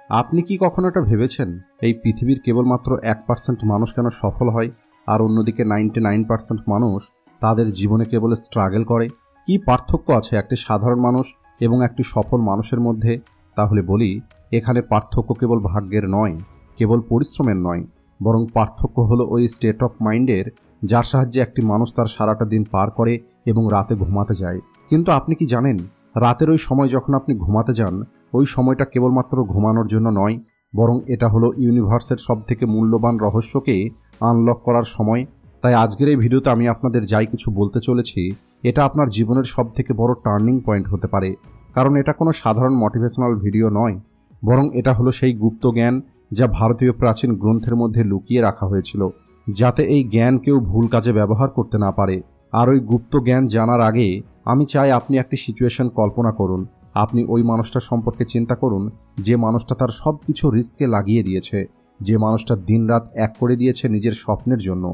আপনি কি কখনো এটা ভেবেছেন এই পৃথিবীর কেবলমাত্র 1% মানুষ কেন সফল হয় আর অন্যদিকে 99% মানুষ তাদের জীবনে কেবল স্ট্রাগল করে? কি পার্থক্য আছে একটি সাধারণ মানুষ এবং একটি সফল মানুষের মধ্যে? তাহলে বলি, এখানে পার্থক্য কেবল ভাগ্যের নয়, কেবল পরিশ্রমের নয়, বরং পার্থক্য হলো ওই স্টেট অফ মাইন্ডের, যার সাহায্যে একটি মানুষ তার সারাটা দিন পার করে এবং রাতে ঘুমাতে যায়। কিন্তু আপনি কি জানেন, রাতের ওই সময় যখন আপনি ঘুমাতে যান, ওই সময়টা কেবলমাত্র ঘুমানোর জন্য নয়, বরং এটা হলো ইউনিভার্সের সবথেকে মূল্যবান রহস্যকে আনলক করার সময়। তাই আজকের এই ভিডিওতে আমি আপনাদের যাই কিছু বলতে চলেছি, এটা আপনার জীবনের সবথেকে বড় টার্নিং পয়েন্ট হতে পারে। কারণ এটা কোনো সাধারণ মোটিভেশনাল ভিডিও নয়, বরং এটা হলো সেই গুপ্ত জ্ঞান যা ভারতীয় প্রাচীন গ্রন্থের মধ্যে লুকিয়ে রাখা হয়েছিল, যাতে এই জ্ঞান কেউ ভুল কাজে ব্যবহার করতে না পারে। আর ওই গুপ্ত জ্ঞান জানার আগে আমি চাই আপনি একটি সিচুয়েশন কল্পনা করুন। আপনি ওই মানুষটার সম্পর্কে চিন্তা করুন, যে মানুষটা তার সব কিছু রিস্কে লাগিয়ে দিয়েছে, যে মানুষটা দিনরাত এক করে দিয়েছে নিজের স্বপ্নের জন্য,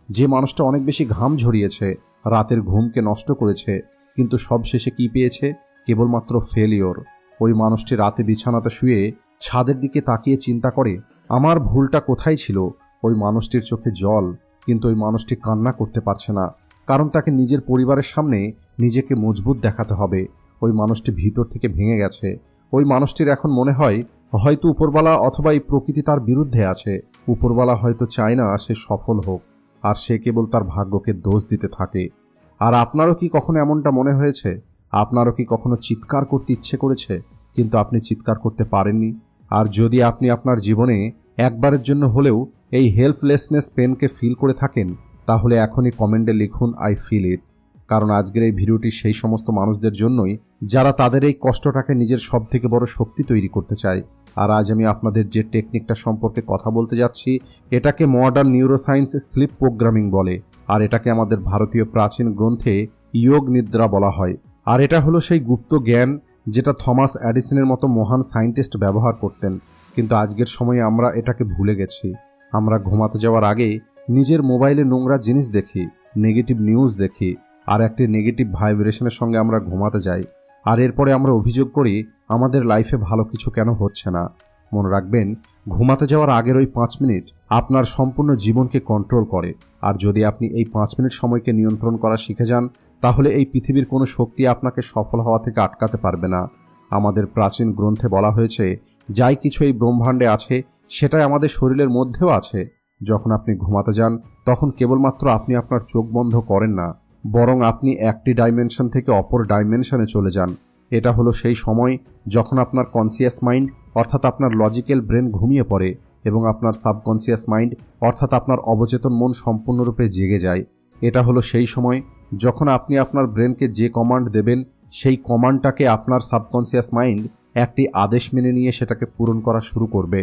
যে মানুষটা অনেক বেশি ঘাম ঝরিয়েছে, রাতের ঘুমকে নষ্ট করেছে, কিন্তু সবশেষে কি পেয়েছে? কেবলমাত্র ফেলিওর। ওই মানুষটি রাতে বিছানাতে শুয়ে ছাদের দিকে তাকিয়ে চিন্তা করে, আমার ভুলটা কোথায় ছিল? ওই মানুষটির চোখে জল, কিন্তু ওই মানুষটি কান্না করতে পারছে না, কারণ তাকে নিজের পরিবারের সামনে নিজেকে মজবুত দেখাতে হবে। ওই মানুষটি ভিতর থেকে ভেঙে গেছে। ওই মানুষটির এখন মনে হয় হয়তো উপরওয়ালা অথবা এই প্রকৃতি তার বিরুদ্ধে আছে। উপরওয়ালা হয়তো চায় না সে সফল হোক, আর সে কেবল তার ভাগ্যকে দোষ দিতে থাকে। আর আপনারও কি কখনো এমনটা মনে হয়েছে? আপনারও কি কখনো চিৎকার করতে ইচ্ছে করেছে, কিন্তু আপনি চিৎকার করতে পারেননি? আর যদি আপনি আপনার জীবনে একবারের জন্য হলেও এই হেল্পলেসনেস পেনকে ফিল করে থাকেন, তাহলে এখনই কমেন্টে লিখুন আই ফিল ইট। কারণ আজকের এই ভিডিওটি সেই সমস্ত মানুষদের জন্যই যারা তাদের এই কষ্টটাকে নিজের সবথেকে বড় শক্তি তৈরি করতে চায়। আর আজ আমি আপনাদের যে টেকনিকটা সম্পর্কে কথা বলতে যাচ্ছি, এটাকে মডার্ন নিউরোসায়েন্স স্লিপ প্রোগ্রামিং বলে। আর এটাকে আমাদের ভারতীয় প্রাচীন গ্রন্থে যোগ নিদ্রা বলা হয়। আর এটা হলো সেই গুপ্ত জ্ঞান যেটা থমাস এডিসনের মতো মহান সায়েন্টিস্ট ব্যবহার করতেন। কিন্তু আজকের সময়ে আমরা এটাকে ভুলে গেছি। আমরা ঘুমাতে যাওয়ার আগে নিজের মোবাইলে নোংরা জিনিস দেখি, নেগেটিভ নিউজ দেখি, আর একটি নেগেটিভ ভাইব্রেশনের সঙ্গে আমরা ঘুমাতে যাই। আর এরপরে আমরা অভিযোগ করি আমাদের লাইফে ভালো কিছু কেন হচ্ছে না। মনে রাখবেন, ঘুমাতে যাওয়ার আগের ওই 5 মিনিট আপনার সম্পূর্ণ জীবনকে কন্ট্রোল করে। আর যদি আপনি এই 5 মিনিট সময়কে নিয়ন্ত্রণ করা শিখে যান, তাহলে এই পৃথিবীর কোনো শক্তি আপনাকে সফল হওয়া থেকে আটকাতে পারবে না। আমাদের প্রাচীন গ্রন্থে বলা হয়েছে, যাই কিছু এই ব্রহ্মাণ্ডে আছে সেটাই আমাদের শরীরের মধ্যেও আছে। যখন আপনি ঘুমাতে যান, তখন কেবলমাত্র আপনি আপনার চোখ বন্ধ করেন না, বরং আপনি একটি ডাইমেনশন থেকে অপর ডাইমেনশনে চলে যান। এটা হলো সেই সময় যখন আপনার কনসিয়াস মাইন্ড অর্থাৎ আপনার লজিক্যাল ব্রেন ঘুমিয়ে পড়ে এবং আপনার সাবকনসিয়াস মাইন্ড অর্থাৎ আপনার অবচেতন মন সম্পূর্ণরূপে জেগে যায়। এটা হলো সেই সময় যখন আপনি আপনার ব্রেনকে যে কমান্ড দেবেন, সেই কমান্ডটাকে আপনার সাবকনসিয়াস মাইন্ড একটি আদেশ মেনে নিয়ে সেটাকে পূরণ করা শুরু করবে।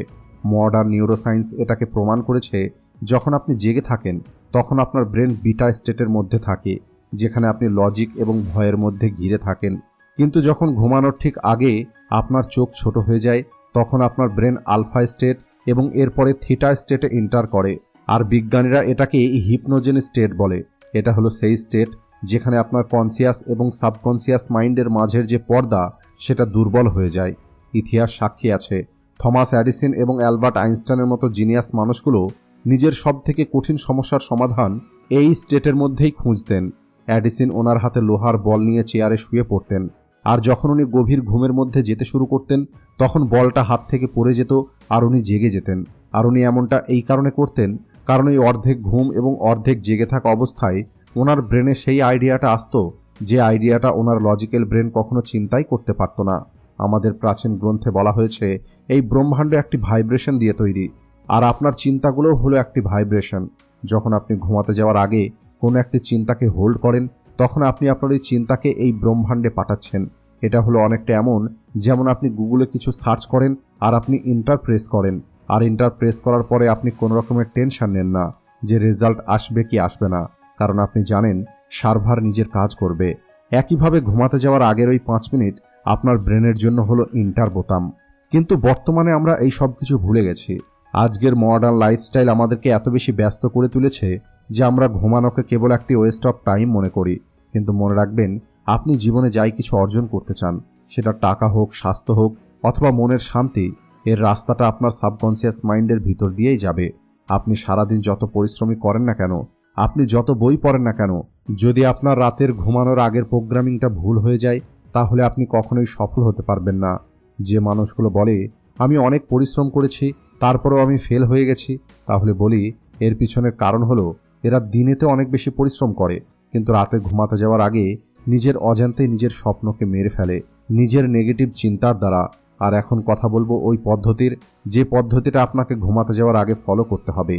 মডার্ন নিউরোসায়েন্স এটাকে প্রমাণ করেছে, যখন আপনি জেগে থাকেন তখন আপনার ব্রেন বিটা স্টেটের মধ্যে থাকে, যেখানে আপনি লজিক এবং ভয়ের মধ্যে ঘিরে থাকেন। কিন্তু যখন ঘুমানোর ঠিক আগে আপনার চোখ ছোট হয়ে যায়, তখন আপনার ব্রেন আলফা স্টেট এবং এরপরে থিটা স্টেটে এন্টার করে। আর বিজ্ঞানীরা এটাকে হিপনোজেন স্টেট বলে। এটা হলো সেই স্টেট যেখানে আপনার কনসিয়াস এবং সাবকনসিয়াস মাইন্ডের মাঝের যে পর্দা, সেটা দুর্বল হয়ে যায়। ইতিহাস সাক্ষী আছে, থমাস এডিসন এবং অ্যালবার্ট আইনস্টাইনের মতো জিনিয়াস মানুষগুলো নিজের সবথেকে কঠিন সমস্যার সমাধান এই স্টেটের মধ্যেই খুঁজতেন। এডিসন ওনার হাতে লোহার বল নিয়ে চেয়ারে শুয়ে পড়তেন, আর যখন উনি গভীর ঘুমের মধ্যে যেতে শুরু করতেন, তখন বলটা হাত থেকে পড়ে যেত আর উনি জেগে যেতেন। আর উনি এমনটা এই কারণে করতেন, কারণ এই অর্ধেক ঘুম এবং অর্ধেক জেগে থাকা অবস্থায় ওনার ব্রেনে সেই আইডিয়াটা আসতো, যে আইডিয়াটা ওনার লজিক্যাল ব্রেন কখনো চিন্তাই করতে পারত না। আমাদের প্রাচীন গ্রন্থে বলা হয়েছে, এই ব্রহ্মাণ্ড একটি ভাইব্রেশন দিয়ে তৈরি, আর আপনার চিন্তাগুলোও হলো একটি ভাইব্রেশন। যখন আপনি ঘুমাতে যাওয়ার আগে কোনো একটি চিন্তাকে হোল্ড করেন, তখন আপনি আপনার ওই চিন্তাকে এই ব্রহ্মাণ্ডে পাঠাচ্ছেন। এটা হলো অনেকটা এমন যেমন আপনি গুগলে কিছু সার্চ করেন আর আপনি ইন্টার প্রেস করেন, আর ইন্টার প্রেস করার পরে আপনি কোনো রকমের টেনশন নেন না যে রেজাল্ট আসবে কি আসবে না, কারণ আপনি জানেন সার্ভার নিজের কাজ করবে। একইভাবে ঘুমাতে যাওয়ার আগের ওই 5 মিনিট আপনার ব্রেনের জন্য হলো ইন্টার বোতাম। কিন্তু বর্তমানে আমরা এই সব কিছু ভুলে গেছি। আজকের মডার্ন লাইফস্টাইল আমাদেরকে এত বেশি ব্যস্ত করে তুলেছে যে আমরা ঘুমানোকে কেবল একটি ওয়েস্ট অফ টাইম মনে করি। কিন্তু মনে রাখবেন, আপনি জীবনে যাই কিছু অর্জন করতে চান, সেটা টাকা হোক, স্বাস্থ্য হোক অথবা মনের শান্তি, এর রাস্তাটা আপনার সাবকনসিয়াস মাইন্ডের ভিতর দিয়েই যাবে। আপনি সারাদিন যত পরিশ্রমই করেন না কেন, আপনি যত বই পড়েন না কেন, যদি আপনার রাতের ঘুমানোর আগের প্রোগ্রামিংটা ভুল হয়ে যায়, তাহলে আপনি কখনোই সফল হতে পারবেন না। যে মানুষগুলো বলে আমি অনেক পরিশ্রম করেছি তারপরেও আমি ফেল হয়ে গেছি, তাহলে বলি এর পিছনের কারণ হলো এরা দিনেতে অনেক বেশি পরিশ্রম করে, কিন্তু রাতে ঘুমাতে যাওয়ার আগে নিজের অজান্তেই নিজের স্বপ্নকে মেরে ফেলে নিজের নেগেটিভ চিন্তার দ্বারা। আর এখন কথা বলবো ওই পদ্ধতির, যে পদ্ধতিটা আপনাকে ঘুমাতে যাওয়ার আগে ফলো করতে হবে।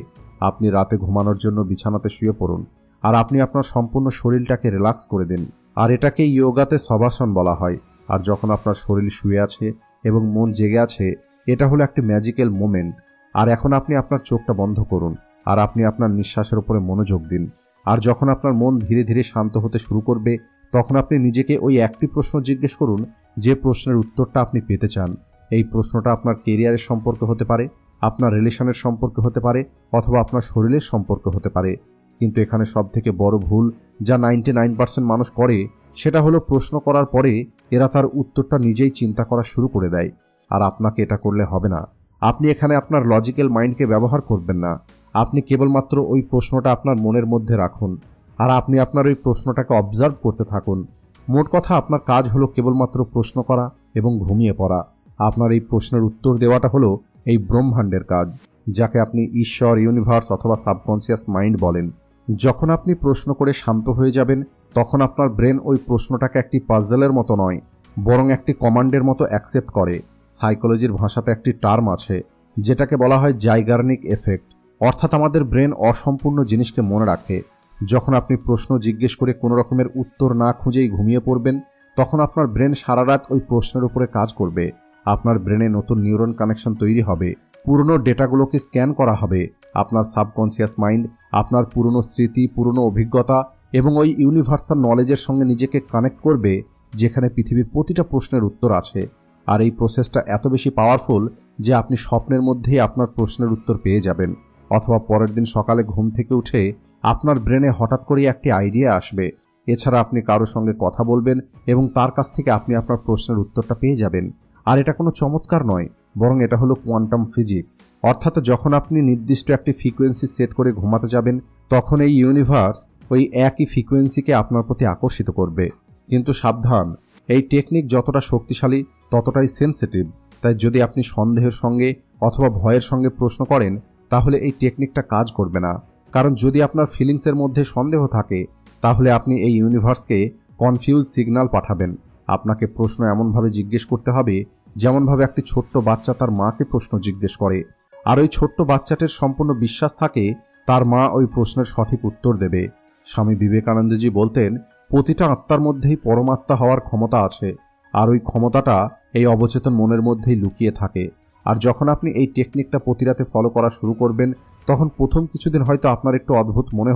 আপনি রাতে ঘুমানোর জন্য বিছানাতে শুয়ে পড়ুন, আর আপনি আপনার সম্পূর্ণ শরীরটাকে রিল্যাক্স করে দিন। আর এটাকে ইয়োগাতে শবাসন বলা হয়। আর যখন আপনার শরীর শুয়ে আছে এবং মন জেগে আছে, এটা হলো একটি ম্যাজিক্যাল মোমেন্ট। আর এখন আপনি আপনার চোখটা বন্ধ করুন, আর আপনি আপনার নিঃশ্বাসের উপরে মনোযোগ দিন। আর যখন আপনার মন ধীরে ধীরে শান্ত হতে শুরু করবে, তখন আপনি নিজেকে ওই একটি প্রশ্ন জিজ্ঞেস করুন যে প্রশ্নের উত্তরটা আপনি পেতে চান। এই প্রশ্নটা আপনার কেরিয়ারের সম্পর্কে হতে পারে, আপনার রিলেশনের সম্পর্কে হতে পারে, অথবা আপনার শরীরের সম্পর্কে হতে পারে। কিন্তু এখানে সবথেকে বড় ভুল যা 99% মানুষ করে, সেটা হলো প্রশ্ন করার পরে এরা তার উত্তরটা নিজেই চিন্তা করা শুরু করে দেয়। আর আপনাকে এটা করলে হবে না। আপনি এখানে আপনার লজিক্যাল মাইন্ডকে ব্যবহার করবেন না। আপনি কেবলমাত্র ওই প্রশ্নটা আপনার মনের মধ্যে রাখুন, আর আপনি আপনার ওই প্রশ্নটাকে অবজার্ভ করতে থাকুন। মোট কথা আপনার কাজ হলো কেবলমাত্র প্রশ্ন করা এবং ঘুমিয়ে পড়া। আপনার এই প্রশ্নের উত্তর দেওয়াটা হলো এই ব্রহ্মাণ্ডের কাজ, যাকে আপনি ঈশ্বর, ইউনিভার্স অথবা সাবকনসিয়াস মাইন্ড বলেন। যখন আপনি প্রশ্ন করে শান্ত হয়ে যাবেন, তখন আপনার ব্রেন ওই প্রশ্নটাকে একটি পাজলের মতো নয়, বরং একটি কমান্ডের মতো অ্যাকসেপ্ট করে। সাইকোলজির ভাষাতে একটি টার্ম আছে যেটাকে বলা হয় জাইগার্নিক এফেক্ট, অর্থাৎ আমাদের ব্রেন অসম্পূর্ণ জিনিসকে মনে রাখে। যখন আপনি প্রশ্ন জিজ্ঞেস করে কোনো রকমের উত্তর না খুঁজেই ঘুমিয়ে পড়বেন, তখন আপনার ব্রেন সারা রাত ওই প্রশ্নের উপরে কাজ করবে। আপনার ব্রেনে নতুন নিউরন কানেকশন তৈরি হবে, পুরনো ডেটাগুলোকে স্ক্যান করা হবে। আপনার সাবকনসিয়াস মাইন্ড আপনার পুরনো স্মৃতি, পুরনো অভিজ্ঞতা এবং ওই ইউনিভার্সাল নলেজের সঙ্গে নিজেকে কানেক্ট করবে, যেখানে পৃথিবীর প্রতিটা প্রশ্নের উত্তর আছে। আর এই প্রসেসটা এত বেশি পাওয়ারফুল যে আপনি স্বপ্নের মধ্যেই আপনার প্রশ্নের উত্তর পেয়ে যাবেন, অথবা পরের দিন সকালে ঘুম থেকে উঠে আপনার ব্রেনে হঠাৎ করেই একটি আইডিয়া আসবে। এছাড়া আপনি কারোর সঙ্গে কথা বলবেন এবং তার কাছ থেকে আপনি আপনার প্রশ্নের উত্তরটা পেয়ে যাবেন। আর এটা কোনো চমৎকার নয়, বরং এটা হলো কোয়ান্টাম ফিজিক্স। অর্থাৎ যখন আপনি নির্দিষ্ট একটি ফ্রিকোয়েন্সি সেট করে ঘুমাতে যাবেন, তখন এই ইউনিভার্স ওই একই ফ্রিকোয়েন্সিকে আপনার প্রতি আকর্ষিত করবে। কিন্তু সাবধান, এই টেকনিক যতটা শক্তিশালী ততটাই সেন্সিটিভ। তাই যদি আপনি সন্দেহের সঙ্গে অথবা ভয়ের সঙ্গে প্রশ্ন করেন, তাহলে এই টেকনিকটা কাজ করবে না। কারণ যদি আপনার ফিলিংসের মধ্যে সন্দেহ থাকে, তাহলে আপনি এই ইউনিভার্সকে কনফিউজ সিগন্যাল পাঠাবেন। আপনাকে প্রশ্ন এমনভাবে জিজ্ঞেস করতে হবে যেমনভাবে একটি ছোট্ট বাচ্চা তার মাকে প্রশ্ন জিজ্ঞেস করে, আর ওই ছোট্ট বাচ্চাটির সম্পূর্ণ বিশ্বাস থাকে তার মা ওই প্রশ্নের সঠিক উত্তর দেবে। স্বামী বিবেকানন্দজি বলতেন, প্রতিটা আত্মার মধ্যেই পরমাত্মা হওয়ার ক্ষমতা আছে, আর ওই ক্ষমতাটা এই অবচেতন মনের মধ্যেই লুকিয়ে থাকে। আর যখন আপনি এই টেকনিকটা প্রতি রাতে ফলো করা শুরু করবেন, তখন প্রথম কিছুদিন হয়তো আপনার একটু অদ্ভুত মনে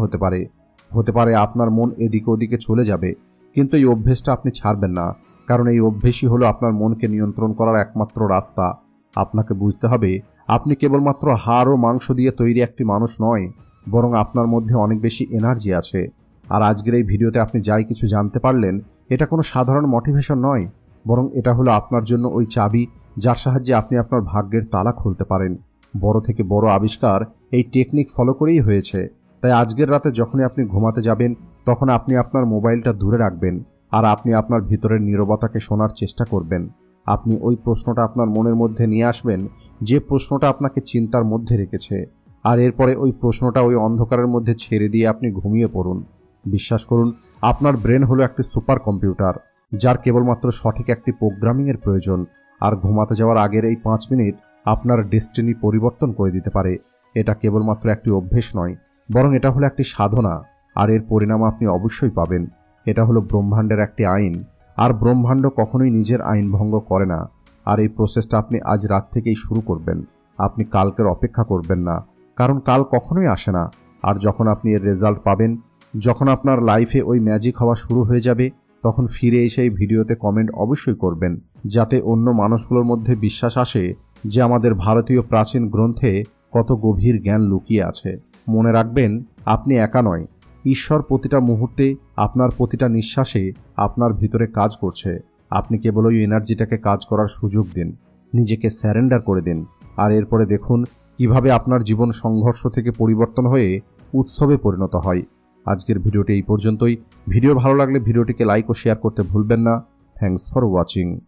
হতে পারে আপনার মন এদিকে ওদিকে চলে যাবে, কিন্তু এই অভ্যেসটা আপনি ছাড়বেন না, কারণ এই অভ্যেসই হলো আপনার মনকে নিয়ন্ত্রণ করার একমাত্র রাস্তা। আপনাকে বুঝতে হবে, আপনি কেবলমাত্র হাড় ও মাংস দিয়ে তৈরি একটি মানুষ নয়, বরং আপনার মধ্যে অনেক বেশি এনার্জি আছে। আর আজকের এই ভিডিওতে আপনি যাই কিছু জানতে পারলেন, এটা কোনো সাধারণ মোটিভেশন নয়, বরং এটা হলো আপনার জন্য ওই চাবি যার সাহায্যে আপনি আপনার ভাগ্যের তালা খুলতে পারেন। বড় থেকে বড় আবিষ্কার এই টেকনিক ফলো করেই হয়েছে। তাই আজকের রাতে যখনই আপনি ঘুমাতে যাবেন, তখন আপনি আপনার মোবাইলটা দূরে রাখবেন, আর আপনি আপনার ভিতরের নীরবতাকে শোনার চেষ্টা করবেন। আপনি ওই প্রশ্নটা আপনার মনের মধ্যে নিয়ে আসবেন যে প্রশ্নটা আপনাকে চিন্তার মধ্যে রেখেছে, আর এরপরে ওই প্রশ্নটা ওই অন্ধকারের মধ্যে ছেড়ে দিয়ে আপনি ঘুমিয়ে পড়ুন। বিশ্বাস করুন, আপনার ব্রেন হলো একটি সুপার কম্পিউটার, যার কেবলমাত্র সঠিক একটি প্রোগ্রামিংয়ের প্রয়োজন। আর ঘুমাতে যাওয়ার আগের এই 5 মিনিট আপনার ডেস্টিনি পরিবর্তন করে দিতে পারে। এটা কেবলমাত্র একটি অভ্যেস নয়, বরং এটা হলো একটি সাধনা, আর এর পরিণাম আপনি অবশ্যই পাবেন। এটা হলো ব্রহ্মাণ্ডের একটি আইন, আর ব্রহ্মাণ্ড কখনোই নিজের আইন ভঙ্গ করে না। আর এই প্রসেসটা আপনি আজ রাত থেকেই শুরু করবেন। আপনি কালকের অপেক্ষা করবেন না, কারণ কাল কখনোই আসে না। আর যখন আপনি এর রেজাল্ট পাবেন, যখন আপনার লাইফে ওই ম্যাজিক হওয়া শুরু হয়ে যাবে, তখন ফিরে এসে এই ভিডিওতে কমেন্ট অবশ্যই করবেন, যাতে অন্য মানুষগুলোর মধ্যে বিশ্বাস আসে যে আমাদের ভারতীয় প্রাচীন গ্রন্থে কত গভীর জ্ঞান লুকিয়ে আছে। মনে রাখবেন, আপনি একা নয়। ঈশ্বর প্রতিটা মুহূর্তে, আপনার প্রতিটা নিঃশ্বাসে আপনার ভিতরে কাজ করছে। আপনি কেবল ওই এনার্জিটাকে কাজ করার সুযোগ দিন। নিজেকে স্যারেন্ডার করে দিন। আর এরপরে দেখুন কিভাবে আপনার জীবন সংঘর্ষ থেকে পরিবর্তন হয়ে উৎসবে পরিণত হয়। আজকের ভিডিওটি এই পর্যন্তই। ভিডিও ভালো লাগলে ভিডিওটিকে লাইক ও শেয়ার করতে ভুলবেন না। Thanks for watching.